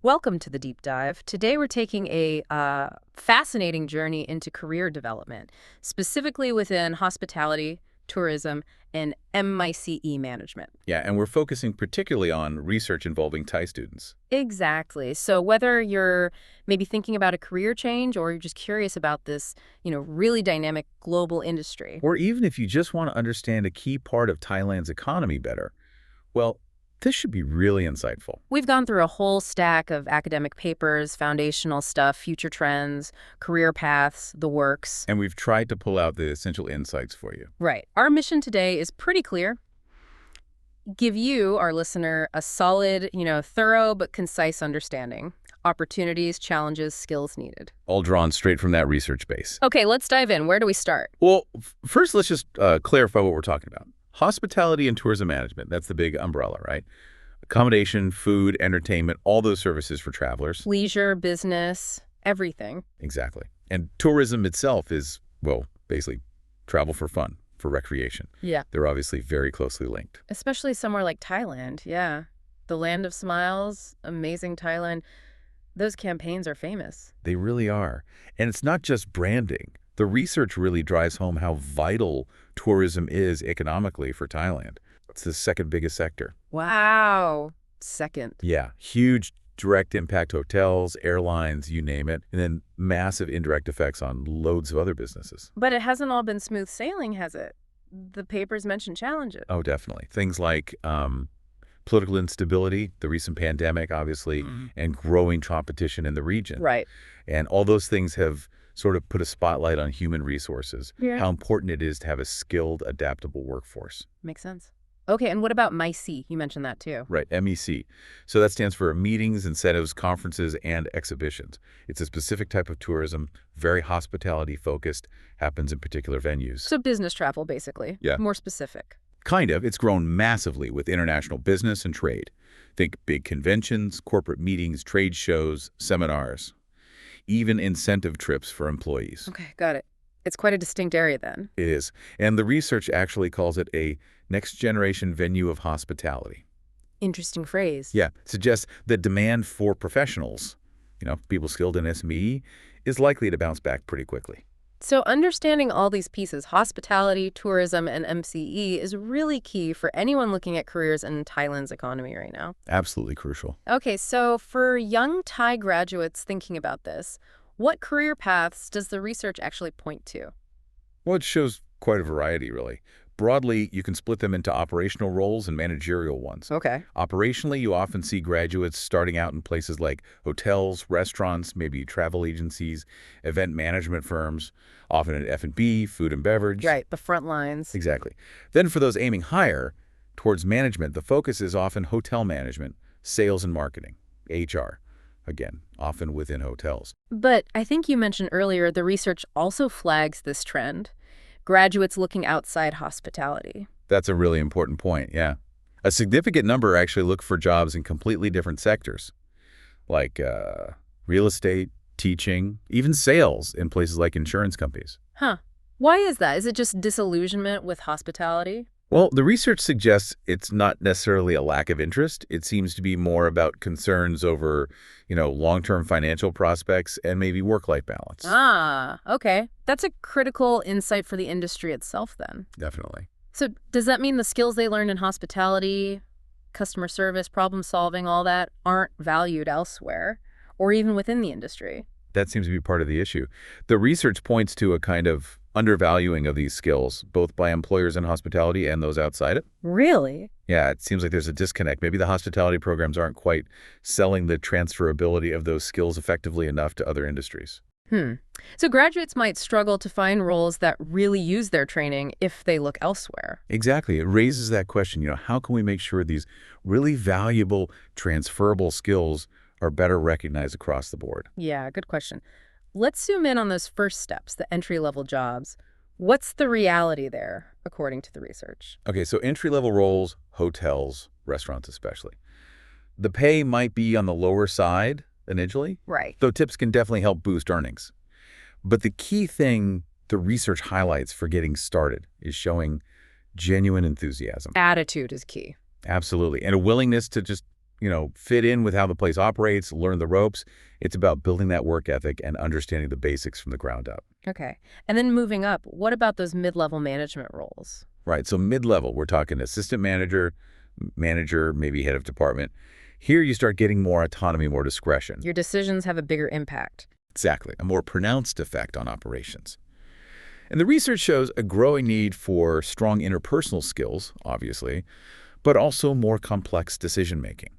Welcome to the deep dive. Today we're taking a fascinating journey into career development, specifically within hospitality, tourism, and MICE management. Yeah, and we're focusing particularly on research involving Thai students. Exactly. So whether you're maybe thinking about a career change or you're just curious about this, really dynamic global industry. Or even if you just want to understand a key part of Thailand's economy better, well, this should be really insightful. We've gone through a whole stack of academic papers, foundational stuff, future trends, career paths, the works. And we've tried to pull out the essential insights for you. Right. Our mission today is pretty clear. Give you, our listener, a solid, thorough but concise understanding. Opportunities, challenges, skills needed. All drawn straight from that research base. Okay, let's dive in. Where do we start? Well, first let's just clarify what we're talking about. Hospitality and tourism management, that's the big umbrella, right? Accommodation, food, entertainment, all those services for travelers. Leisure, business, everything. Exactly. And tourism itself is, well, basically travel for fun, for recreation. Yeah. They're obviously very closely linked. Especially somewhere like Thailand, yeah. The land of smiles, amazing Thailand. Those campaigns are famous. They really are. And it's not just branding. The research really drives home how vital tourism is economically for Thailand. It's the second biggest sector. Wow. Second. Yeah, huge direct impact hotels, airlines, you name it, and then massive indirect effects on loads of other businesses. But it hasn't all been smooth sailing, has it? The papers mention challenges. Oh, definitely. Things like political instability, the recent pandemic, obviously, and growing competition in the region. Right. And all those things have sort of put a spotlight on human resources, Yeah. how important it is to have a skilled, adaptable workforce. Makes sense. Okay, and what about MICE? You mentioned that too. Right, MEC. So that stands for meetings, incentives, conferences, and exhibitions. It's a specific type of tourism, very hospitality-focused, happens in particular venues. So business travel, basically. Yeah. More specific. Kind of. It's grown massively with international business and trade. Think big conventions, corporate meetings, trade shows, seminars, even incentive trips for employees. Okay, got it. It's quite a distinct area then. It is. And the research actually calls it a next-generation venue of hospitality. Interesting phrase. Yeah, suggests the demand for professionals, people skilled in SME, is likely to bounce back pretty quickly. So understanding all these pieces, hospitality, tourism, and MCE, is really key for anyone looking at careers in Thailand's economy right now. Absolutely crucial. Okay, so for young Thai graduates thinking about this, what career paths does the research actually point to? Well, it shows quite a variety, really. Broadly, you can split them into operational roles and managerial ones. Okay. Operationally, you often see graduates starting out in places like hotels, restaurants, maybe travel agencies, event management firms, often in F&B, food and beverage. Right, the front lines. Exactly. Then for those aiming higher, towards management, the focus is often hotel management, sales and marketing, HR. Again, often within hotels. But I think you mentioned earlier the research also flags this trend. Graduates looking outside hospitality. That's a really important point, yeah. A significant number actually look for jobs in completely different sectors, like real estate, teaching, even sales in places like insurance companies. Huh. Why is that? Is it just disillusionment with hospitality? Well, the research suggests it's not necessarily a lack of interest. It seems to be more about concerns over, long-term financial prospects and maybe work-life balance. Ah, okay. That's a critical insight for the industry itself then. Definitely. So does that mean the skills they learned in hospitality, customer service, problem solving, all that aren't valued elsewhere or even within the industry? That seems to be part of the issue. The research points to a kind of undervaluing of these skills, both by employers in hospitality and those outside it. Really? Yeah, it seems like there's a disconnect. Maybe the hospitality programs aren't quite selling the transferability of those skills effectively enough to other industries. So graduates might struggle to find roles that really use their training if they look elsewhere. Exactly. It raises that question, how can we make sure these really valuable, transferable skills are better recognized across the board? Yeah, good question. Let's zoom in on those first steps, the entry-level jobs. What's the reality there, according to the research? Okay, so entry-level roles, hotels, restaurants especially. The pay might be on the lower side initially, Right. though tips can definitely help boost earnings. But the key thing the research highlights for getting started is showing genuine enthusiasm. Attitude is key. Absolutely. And a willingness to just fit in with how the place operates, learn the ropes. It's about building that work ethic and understanding the basics from the ground up. Okay. And then moving up, what about those mid-level management roles? Right, so mid-level, we're talking assistant manager, manager, maybe head of department. Here you start getting more autonomy, more discretion. Your decisions have a bigger impact. Exactly, a more pronounced effect on operations. And the research shows a growing need for strong interpersonal skills, obviously, but also more complex decision-making.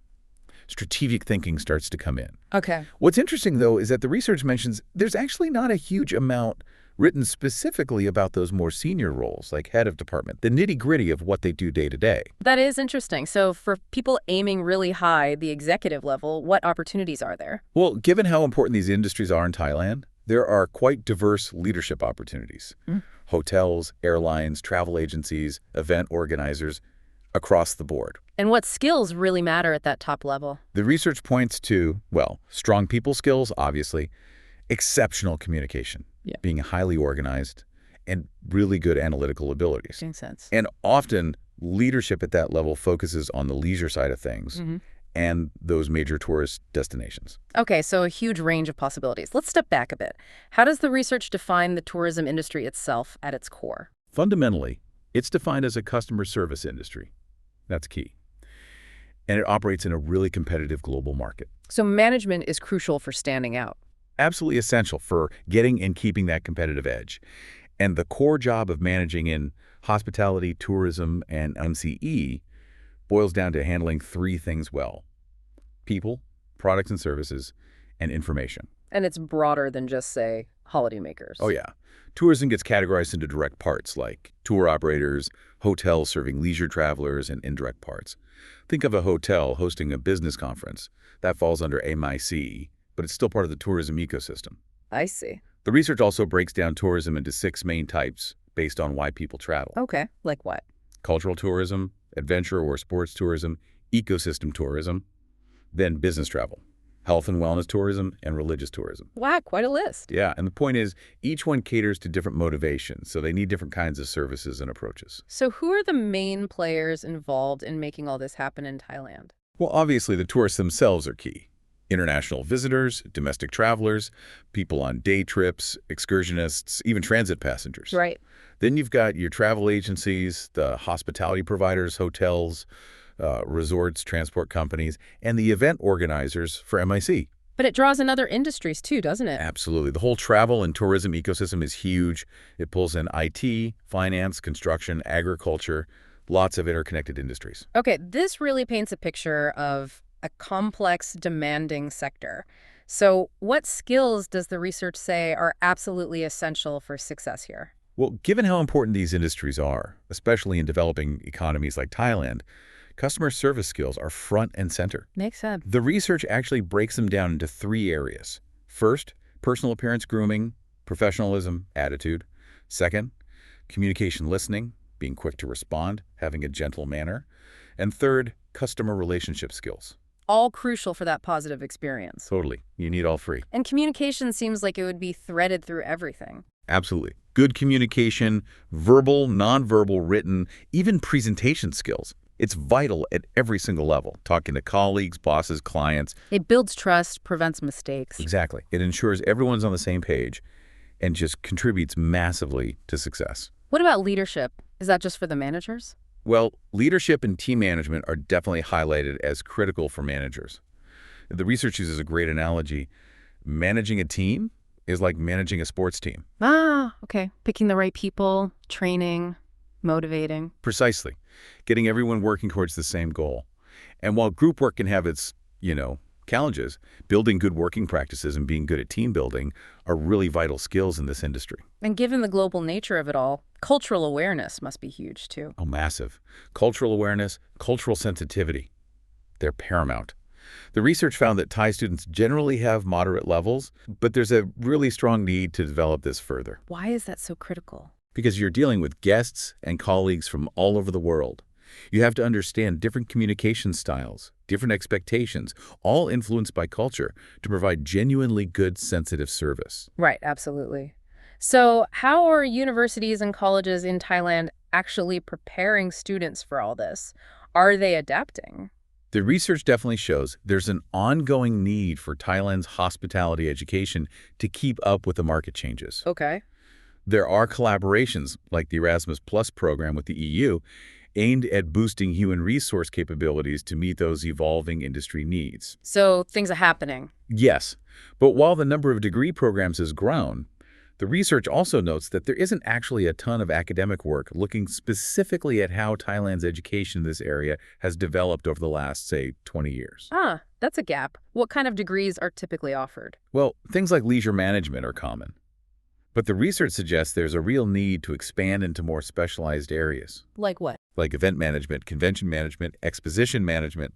Strategic thinking starts to come in. Okay. What's interesting, though, is that the research mentions there's actually not a huge amount written specifically about those more senior roles, like head of department, the nitty-gritty of what they do day to day. That is interesting. So for people aiming really high, the executive level, what opportunities are there? Well, given how important these industries are in Thailand, there are quite diverse leadership opportunities. Hotels, airlines, travel agencies, event organizers, across the board. And what skills really matter at that top level? The research points to, well, strong people skills, obviously, exceptional communication, being highly organized, and really good analytical abilities. Makes sense. And often, leadership at that level focuses on the leisure side of things and those major tourist destinations. Okay, so a huge range of possibilities. Let's step back a bit. How does the research define the tourism industry itself at its core? Fundamentally, it's defined as a customer service industry. That's key. And it operates in a really competitive global market. So management is crucial for standing out. Absolutely essential for getting and keeping that competitive edge. And the core job of managing in hospitality, tourism, and MCE boils down to handling three things well: people, products and services, and information. And it's broader than just, say, holidaymakers. Oh, yeah. Tourism gets categorized into direct parts like tour operators, hotels serving leisure travelers, and indirect parts. Think of a hotel hosting a business conference. That falls under MIC, but it's still part of the tourism ecosystem. I see. The research also breaks down tourism into 6 main types based on why people travel. Okay, like what? Cultural tourism, adventure or sports tourism, ecosystem tourism, then business travel, health and wellness tourism, and religious tourism. Wow, quite a list. Yeah, and the point is, each one caters to different motivations, so they need different kinds of services and approaches. So who are the main players involved in making all this happen in Thailand? Well, obviously, the tourists themselves are key. International visitors, domestic travelers, people on day trips, excursionists, even transit passengers. Right. Then you've got your travel agencies, the hospitality providers, hotels, resorts, transport companies, and the event organizers for MIC. But it draws in other industries too, doesn't it? Absolutely. The whole travel and tourism ecosystem is huge. It pulls in IT, finance, construction, agriculture, lots of interconnected industries. Okay, this really paints a picture of a complex, demanding sector. So what skills does the research say are absolutely essential for success here? Well, given how important these industries are, especially in developing economies like Thailand, customer service skills are front and center. Makes sense. The research actually breaks them down into 3 areas. First, personal appearance grooming, professionalism, attitude. Second, communication listening, being quick to respond, having a gentle manner. And third, customer relationship skills. All crucial for that positive experience. Totally. You need all 3. And communication seems like it would be threaded through everything. Absolutely. Good communication, verbal, nonverbal, written, even presentation skills. It's vital at every single level, talking to colleagues, bosses, clients. It builds trust, prevents mistakes. Exactly. It ensures everyone's on the same page and just contributes massively to success. What about leadership? Is that just for the managers? Well, leadership and team management are definitely highlighted as critical for managers. The research uses a great analogy. Managing a team is like managing a sports team. Ah, okay. Picking the right people, training, motivating. Precisely. Getting everyone working towards the same goal. And while group work can have its, challenges, building good working practices and being good at team building are really vital skills in this industry. And given the global nature of it all, cultural awareness must be huge too. Oh, massive. Cultural awareness, cultural sensitivity. They're paramount. The research found that Thai students generally have moderate levels, but there's a really strong need to develop this further. Why is that so critical? Because you're dealing with guests and colleagues from all over the world. You have to understand different communication styles, different expectations, all influenced by culture to provide genuinely good, sensitive service. Right, absolutely. So how are universities and colleges in Thailand actually preparing students for all this? Are they adapting? The research definitely shows there's an ongoing need for Thailand's hospitality education to keep up with the market changes. Okay. There are collaborations, like the Erasmus Plus program with the EU, aimed at boosting human resource capabilities to meet those evolving industry needs. So things are happening. Yes, but while the number of degree programs has grown, the research also notes that there isn't actually a ton of academic work looking specifically at how Thailand's education in this area has developed over the last, say, 20 years. Ah, that's a gap. What kind of degrees are typically offered? Well, things like leisure management are common, but the research suggests there's a real need to expand into more specialized areas, Like what? like event management, convention management, exposition management,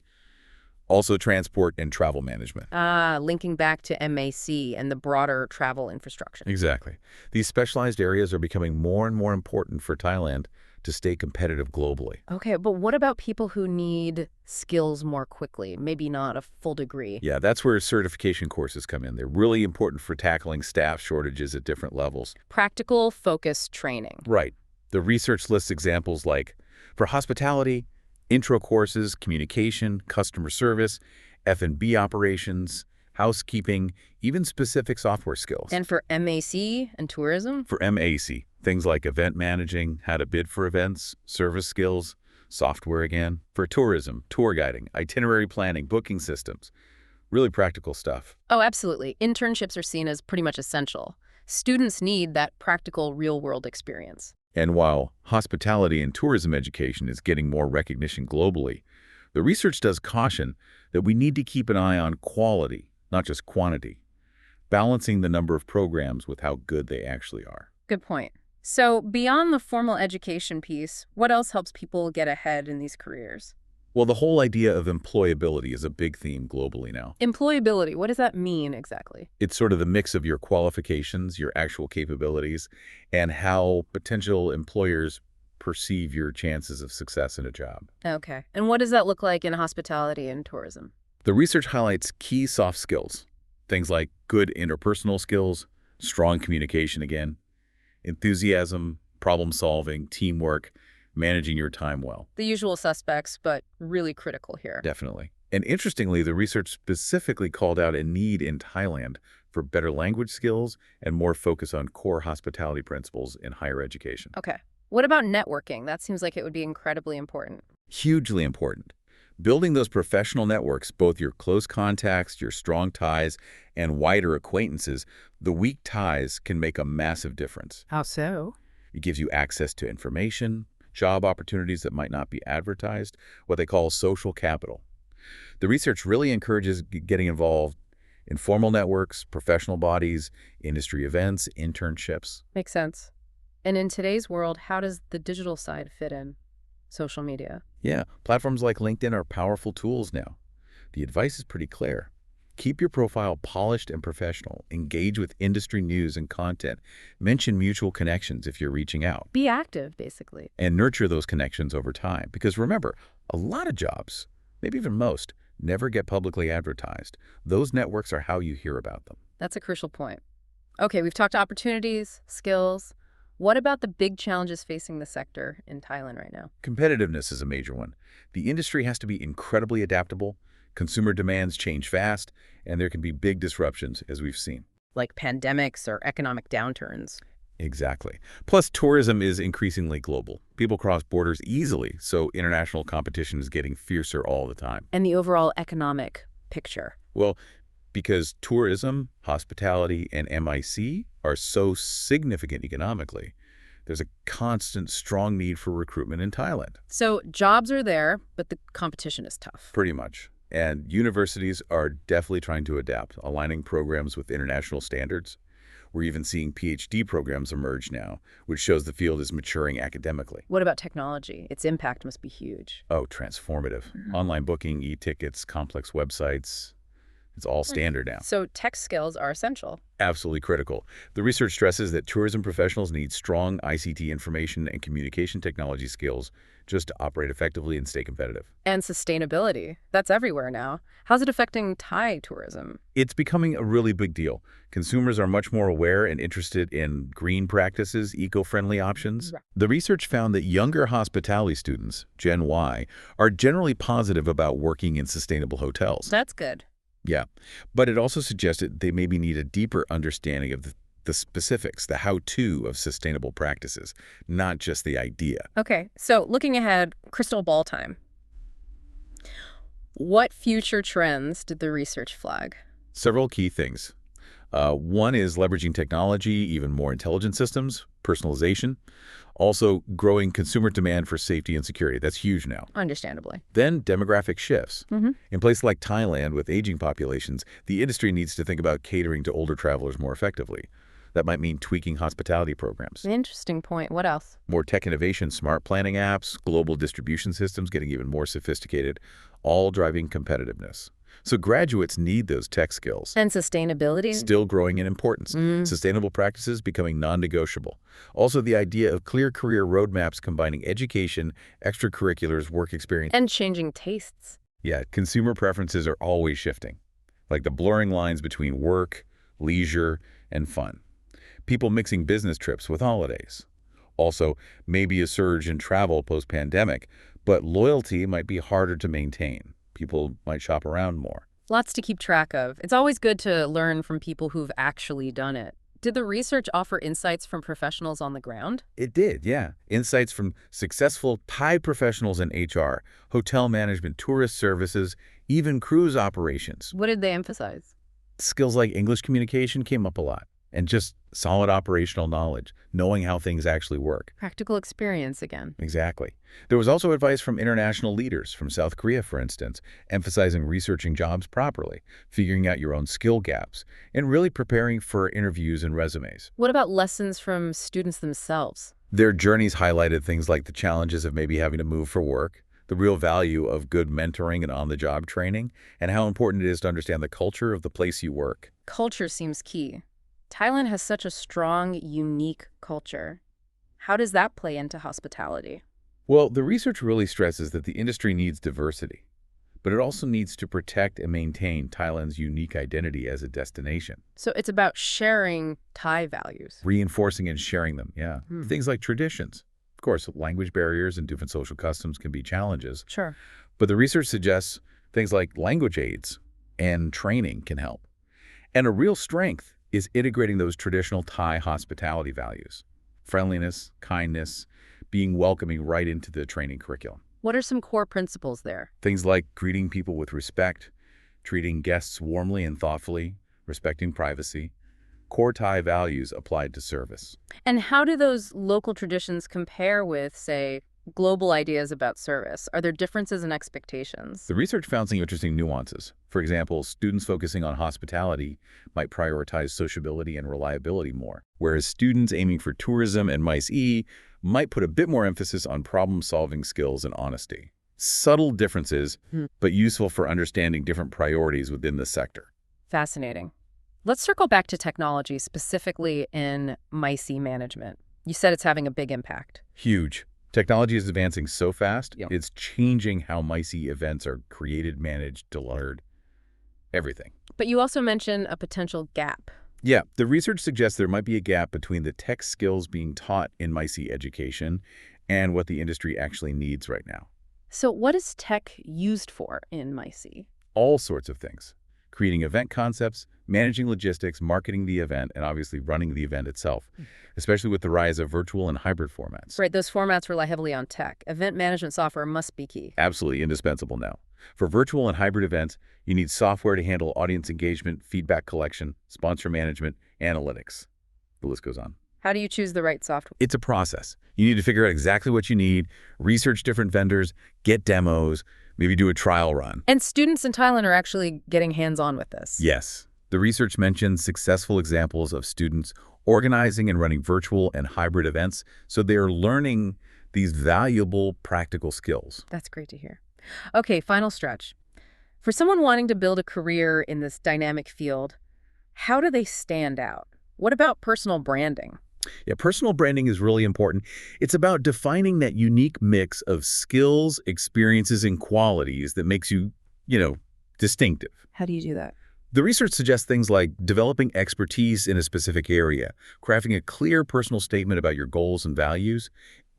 also transport and travel management. Ah, linking back to MAC and the broader travel infrastructure. Exactly. These specialized areas are becoming more and more important for Thailand to stay competitive globally. Okay, but what about people who need skills more quickly? Maybe not a full degree. Yeah, that's where certification courses come in. They're really important for tackling staff shortages at different levels. Practical, focused training. Right. The research lists examples like, for hospitality, intro courses, communication, customer service, F&B operations, housekeeping, even specific software skills. And for MAC and tourism? For MAC, things like event managing, how to bid for events, service skills, software again. For tourism, tour guiding, itinerary planning, booking systems. Really practical stuff. Oh, absolutely. Internships are seen as pretty much essential. Students need that practical, real-world experience. And while hospitality and tourism education is getting more recognition globally, the research does caution that we need to keep an eye on quality, not just quantity, balancing the number of programs with how good they actually are. Good point. So beyond the formal education piece, what else helps people get ahead in these careers? Well, the whole idea of employability is a big theme globally now. Employability, what does that mean exactly? It's sort of the mix of your qualifications, your actual capabilities, and how potential employers perceive your chances of success in a job. Okay. And what does that look like in hospitality and tourism? The research highlights key soft skills, things like good interpersonal skills, strong communication again, enthusiasm, problem solving, teamwork, managing your time well. The usual suspects, but really critical here. Definitely. And interestingly, the research specifically called out a need in Thailand for better language skills and more focus on core hospitality principles in higher education. Okay. What about networking? That seems like it would be incredibly important. Hugely important. Building those professional networks, both your close contacts, your strong ties, and wider acquaintances, the weak ties can make a massive difference. How so? It gives you access to information, job opportunities that might not be advertised, what they call social capital. The research really encourages getting involved in formal networks, professional bodies, industry events, internships. Makes sense. And in today's world, how does the digital side fit in? Social media. Yeah, platforms like LinkedIn are powerful tools now. The advice is pretty clear. Keep your profile polished and professional. Engage with industry news and content. Mention mutual connections if you're reaching out. Be active, basically. And nurture those connections over time. Because remember, a lot of jobs, maybe even most, never get publicly advertised. Those networks are how you hear about them. That's a crucial point. Okay, we've talked opportunities, skills. What about the big challenges facing the sector in Thailand right now? Competitiveness is a major one. The industry has to be incredibly adaptable. Consumer demands change fast, and there can be big disruptions, as we've seen. Like pandemics or economic downturns. Exactly. Plus, tourism is increasingly global. People cross borders easily, so international competition is getting fiercer all the time. And the overall economic picture. Well, because tourism, hospitality, and MIC are so significant economically, there's a constant, strong need for recruitment in Thailand. So jobs are there, but the competition is tough. Pretty much. And universities are definitely trying to adapt, aligning programs with international standards. We're even seeing PhD programs emerge now, which shows the field is maturing academically. What about technology? Its impact must be huge. Oh, transformative. Online booking, e-tickets, complex websites. It's all standard now. So tech skills are essential. Absolutely critical. The research stresses that tourism professionals need strong ICT information and communication technology skills just to operate effectively and stay competitive. And sustainability. That's everywhere now. How's it affecting Thai tourism? It's becoming a really big deal. Consumers are much more aware and interested in green practices, eco-friendly options. Right. The research found that younger hospitality students, Gen Y, are generally positive about working in sustainable hotels. That's good. Yeah, but it also suggested they maybe need a deeper understanding of the specifics, the how-to of sustainable practices, not just the idea. Okay, so looking ahead, crystal ball time. What future trends did the research flag? Several key things. One is leveraging technology, even more intelligent systems, personalization. Also, growing consumer demand for safety and security. That's huge now. Understandably. Then demographic shifts. Mm-hmm. In places like Thailand with aging populations, the industry needs to think about catering to older travelers more effectively. That might mean tweaking hospitality programs. Interesting point. What else? More tech innovation, smart planning apps, global distribution systems getting even more sophisticated, all driving competitiveness. So graduates need those tech skills. And sustainability? Still growing in importance. Sustainable practices becoming non-negotiable. Also, the idea of clear career roadmaps combining education, extracurriculars, work experience. And changing tastes. Yeah, consumer preferences are always shifting, like the blurring lines between work, leisure, and fun. People mixing business trips with holidays. Also, maybe a surge in travel post-pandemic, but loyalty might be harder to maintain. People might shop around more. Lots to keep track of. It's always good to learn from people who've actually done it. Did the research offer insights from professionals on the ground? It did, yeah. Insights from successful Thai professionals in HR, hotel management, tourist services, even cruise operations. What did they emphasize? Skills like English communication came up a lot, and just solid operational knowledge, knowing how things actually work. Practical experience again. Exactly. There was also advice from international leaders, from South Korea, for instance, emphasizing researching jobs properly, figuring out your own skill gaps, and really preparing for interviews and resumes. What about lessons from students themselves? Their journeys highlighted things like the challenges of maybe having to move for work, the real value of good mentoring and on-the-job training, and how important it is to understand the culture of the place you work. Culture seems key. Thailand has such a strong, unique culture. How does that play into hospitality? Well, the research really stresses that the industry needs diversity, but it also needs to protect and maintain Thailand's unique identity as a destination. So it's about sharing Thai values. Reinforcing and sharing them, yeah. Things like traditions. Of course, language barriers and different social customs can be challenges, Sure. but the research suggests things like language aids and training can help. And a real strength is integrating those traditional Thai hospitality values. Friendliness, kindness, being welcoming right into the training curriculum. What are some core principles there? Things like greeting people with respect, treating guests warmly and thoughtfully, respecting privacy. Core Thai values applied to service. And how do those local traditions compare with, say, global ideas about service? Are there differences in expectations? The research found some interesting nuances. For example, students focusing on hospitality might prioritize sociability and reliability more, whereas students aiming for tourism and MICE might put a bit more emphasis on problem-solving skills and honesty. Subtle differences, but useful for understanding different priorities within the sector. Fascinating. Let's circle back to technology, specifically in MICE management. You said it's having a big impact. Huge. Technology is advancing so fast, Yep. It's changing how MICE events are created, managed, delivered, everything. But you also mentioned a potential gap. Yeah, the research suggests there might be a gap between the tech skills being taught in MICE education and what the industry actually needs right now. So what is tech used for in MICE? All sorts of things. Creating event concepts, managing logistics, marketing the event, and obviously running the event itself, especially with the rise of virtual and hybrid formats. Right, those formats rely heavily on tech. Event management software must be key. Absolutely indispensable now. For virtual and hybrid events, you need software to handle audience engagement, feedback collection, sponsor management, analytics. The list goes on. How do you choose the right software? It's a process. You need to figure out exactly what you need, research different vendors, get demos, maybe do a trial run. And students in Thailand are actually getting hands-on with this. Yes. The research mentions successful examples of students organizing and running virtual and hybrid events, so they're learning these valuable practical skills. That's great to hear. Okay, final stretch. For someone wanting to build a career in this dynamic field, how do they stand out? What about personal branding? Yeah, personal branding is really important. It's about defining that unique mix of skills, experiences, and qualities that makes you, distinctive. How do you do that? The research suggests things like developing expertise in a specific area, crafting a clear personal statement about your goals and values,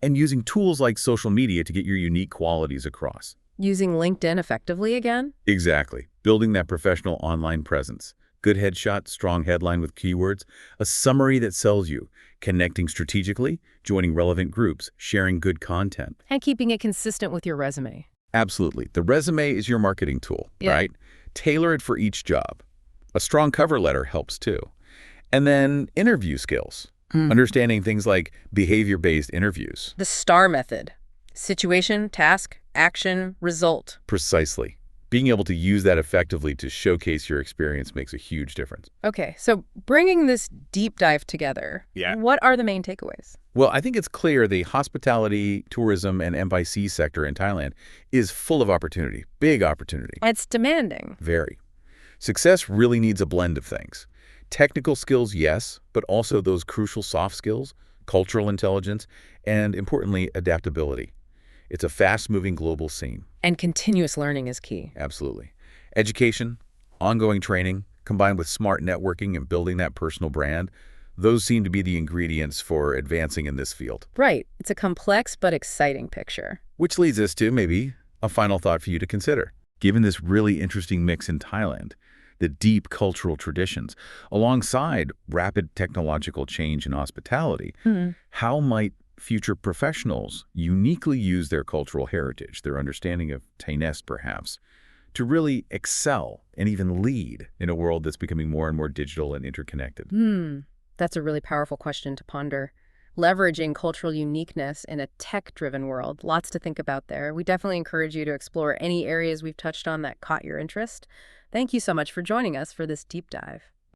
and using tools like social media to get your unique qualities across. Using LinkedIn effectively again? Exactly. Building that professional online presence. Good headshot, strong headline with keywords, a summary that sells you, connecting strategically, joining relevant groups, sharing good content. And keeping it consistent with your resume. Absolutely. The resume is your marketing tool, Yeah. right? Tailor it for each job. A strong cover letter helps too. And then interview skills. Understanding things like behavior-based interviews. The STAR method. Situation, task, action, result. Precisely. Being able to use that effectively to showcase your experience makes a huge difference. Okay, so bringing this deep dive together, Yeah. what are the main takeaways? Well, I think it's clear the hospitality, tourism, and MIC sector in Thailand is full of opportunity, big opportunity, It's demanding. very. Success really needs a blend of things. Technical skills, yes, but also those crucial soft skills, cultural intelligence, and importantly, adaptability. It's a fast-moving global scene. And continuous learning is key. Absolutely. Education, ongoing training, combined with smart networking and building that personal brand, those seem to be the ingredients for advancing in this field. Right. It's a complex but exciting picture. Which leads us to maybe a final thought for you to consider. Given this really interesting mix in Thailand, the deep cultural traditions, alongside rapid technological change in hospitality, how might future professionals uniquely use their cultural heritage, their understanding of Thainess perhaps, to really excel and even lead in a world that's becoming more and more digital and interconnected? That's a really powerful question to ponder. Leveraging cultural uniqueness in a tech-driven world. Lots to think about there. We definitely encourage you to explore any areas we've touched on that caught your interest. Thank you so much for joining us for this deep dive.